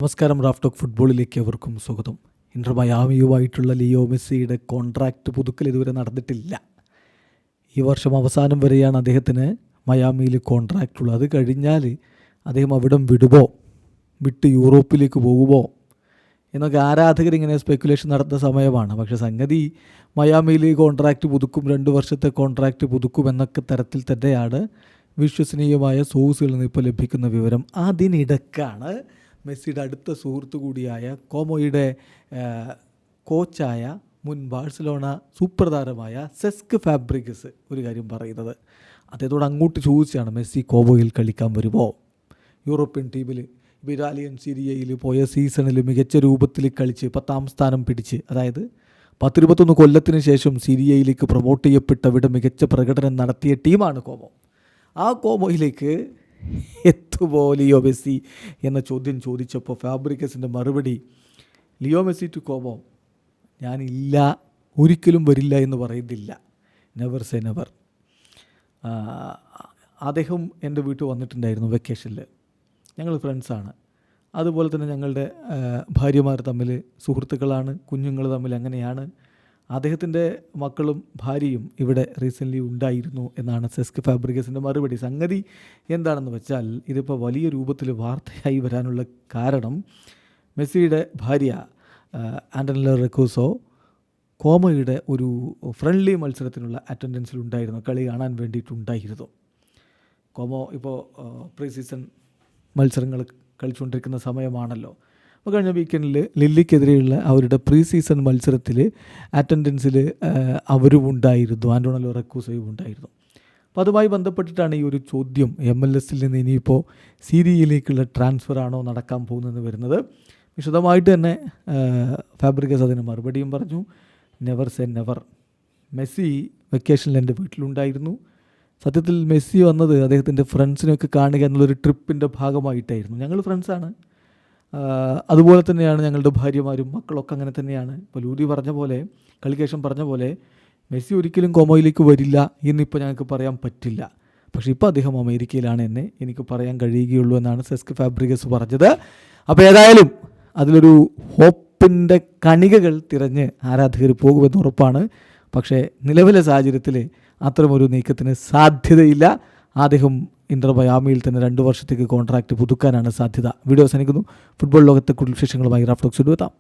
നമസ്കാരം. Raf talk ഫുട്ബോളിലേക്ക് അവർക്കും സ്വാഗതം. ഇന്റർ മയാമിയുമായിട്ടുള്ള ലിയോ മെസ്സിയുടെ കോൺട്രാക്റ്റ് പുതുക്കൽ ഇതുവരെ നടന്നിട്ടില്ല. ഈ വർഷം അവസാനം വരെയാണ് അദ്ദേഹത്തിന് മയാമിയിൽ കോൺട്രാക്റ്റ് ഉള്ളത്. അത് കഴിഞ്ഞാൽ അദ്ദേഹം അവിടം വിട്ട് യൂറോപ്പിലേക്ക് പോകുമോ എന്നൊക്കെ ആരാധകരിങ്ങനെ സ്പെക്കുലേഷൻ നടത്തുന്ന സമയമാണ്. പക്ഷേ സംഗതി മയാമിയിൽ കോൺട്രാക്റ്റ് പുതുക്കും, 2 വർഷത്തെ കോൺട്രാക്റ്റ് പുതുക്കും എന്നൊക്കെ തരത്തിൽ തന്നെയാണ് വിശ്വസനീയമായ സോഴ്സുകളിൽ നിന്ന് ഇപ്പോൾ ലഭിക്കുന്ന വിവരം. അതിനിടക്കാണ് മെസ്സിയുടെ അടുത്ത സുഹൃത്തു കൂടിയായ കോമോയുടെ കോച്ചായ മുൻ ബാഴ്സലോണ സൂപ്പർ താരമായ സെസ്ക് ഫാബ്രിഗസ് ഒരു കാര്യം പറയുന്നത്. അദ്ദേഹത്തോട് അങ്ങോട്ട് ചോദിച്ചാണ്, മെസ്സി കോമോയിൽ കളിക്കാൻ വരുമോ? യൂറോപ്യൻ ടീമിൽ ഇറ്റാലിയൻ സീരിയയിൽ പോയ സീസണിൽ മികച്ച രൂപത്തിൽ കളിച്ച് 10ാം സ്ഥാനം പിടിച്ച്, അതായത് 10-21 കൊല്ലത്തിന് ശേഷം സീരിയയിലേക്ക് പ്രൊമോട്ട് ചെയ്യപ്പെട്ട അവിടെ മികച്ച പ്രകടനം നടത്തിയ ടീമാണ് കോമോ. ആ കോമോയിലേക്ക് എത്തുമോ ലിയോ മെസ്സി എന്ന ചോദ്യം ചോദിച്ചപ്പോൾ ഫാബ്രിഗസിൻ്റെ മറുപടി, ലിയോ മെസ്സി ടു കോമോ, ഞാനില്ല, ഒരിക്കലും വരില്ല എന്ന് പറയുന്നില്ല. Never say never. അദ്ദേഹം എൻ്റെ വീട്ടിൽ വന്നിട്ടുണ്ടായിരുന്നു വെക്കേഷനിൽ. ഞങ്ങൾ ഫ്രണ്ട്സാണ്. അതുപോലെ തന്നെ ഞങ്ങളുടെ ഭാര്യമാർ തമ്മിൽ സുഹൃത്തുക്കളാണ്, കുഞ്ഞുങ്ങൾ തമ്മിൽ അങ്ങനെയാണ്. അദ്ദേഹത്തിൻ്റെ മക്കളും ഭാര്യയും ഇവിടെ റീസെൻ്റ്ലി ഉണ്ടായിരുന്നു എന്നാണ് സെസ്ക് ഫാബ്രിഗസിൻ്റെ മറുപടി. സംഗതി എന്താണെന്ന് വെച്ചാൽ, ഇതിപ്പോൾ വലിയ രൂപത്തിൽ വാർത്തയായി വരാനുള്ള കാരണം മെസ്സിയുടെ ഭാര്യ ആൻ്റണില റെക്കൂസോ കോമോയുടെ ഒരു ഫ്രണ്ട്ലി മത്സരത്തിനുള്ള അറ്റൻഡൻസിലുണ്ടായിരുന്നു, കളി കാണാൻ വേണ്ടിയിട്ടുണ്ടായിരുന്നു. കോമോ ഇപ്പോൾ പ്രീ സീസൺ മത്സരങ്ങൾ കളിച്ചുകൊണ്ടിരിക്കുന്ന സമയമാണല്ലോ. അപ്പോൾ കഴിഞ്ഞ വീക്കെൻഡിൽ ലില്ലിക്കെതിരെയുള്ള അവരുടെ പ്രീ സീസൺ മത്സരത്തിൽ അറ്റൻഡൻസിൽ അവരും ഉണ്ടായിരുന്നു, ആൻ്റോണലോ റെക്കൂസയും ഉണ്ടായിരുന്നു. അപ്പോൾ അതുമായി ബന്ധപ്പെട്ടിട്ടാണ് ഈ ഒരു ചോദ്യം MLS നിന്ന് ഇനിയിപ്പോൾ സീരിയയിലേക്കുള്ള ട്രാൻസ്ഫർ ആണോ നടക്കാൻ പോകുന്നതെന്ന് വരുന്നത്. വിശദമായിട്ട് തന്നെ ഫാബ്രിഗസ് അതിന് മറുപടിയും പറഞ്ഞു. Never say never. മെസ്സി വെക്കേഷനിൽ എൻ്റെ വീട്ടിലുണ്ടായിരുന്നു. സത്യത്തിൽ മെസ്സി വന്നത് അദ്ദേഹത്തിൻ്റെ ഫ്രണ്ട്സിനെയൊക്കെ കാണുക എന്നുള്ളൊരു ട്രിപ്പിൻ്റെ ഭാഗമായിട്ടായിരുന്നു. ഞങ്ങൾ ഫ്രണ്ട്സാണ്. അതുപോലെ തന്നെയാണ് ഞങ്ങളുടെ ഭാര്യമാരും മക്കളൊക്കെ അങ്ങനെ തന്നെയാണ്. ഇപ്പോൾ ലൂതി പറഞ്ഞ പോലെ, കളിക്കേഷൻ പറഞ്ഞ പോലെ, മെസ്സി ഒരിക്കലും കോമോയിലേക്ക് വരില്ല എന്നിപ്പോൾ ഞങ്ങൾക്ക് പറയാൻ പറ്റില്ല. പക്ഷേ ഇപ്പോൾ അദ്ദേഹം അമേരിക്കയിലാണ് എന്ന് എനിക്ക് പറയാൻ കഴിയുകയുള്ളൂ എന്നാണ് സെസ്ക് ഫാബ്രിഗസ് പറഞ്ഞത്. അപ്പോൾ ഏതായാലും അതിലൊരു ഹോപ്പിൻ്റെ കണികകൾ തിരഞ്ഞ് ആരാധകർ പോകുമെന്ന് ഉറപ്പാണ്. പക്ഷേ നിലവിലെ സാഹചര്യത്തിൽ അത്തരമൊരു നീക്കത്തിന് സാധ്യതയില്ല. അദ്ദേഹം ഇന്റർ മയാമിയിൽ തന്നെ 2 വർഷത്തേക്ക് കോൺട്രാക്റ്റ് പുതുക്കാനാണ് സാധ്യത. വീഡിയോ അവസാനിക്കുന്നു. ഫുട്ബോൾ ലോകത്തെ കൂടുതൽ വിശേഷങ്ങളുമായി റാഫ് ടോക്സ് എത്താം.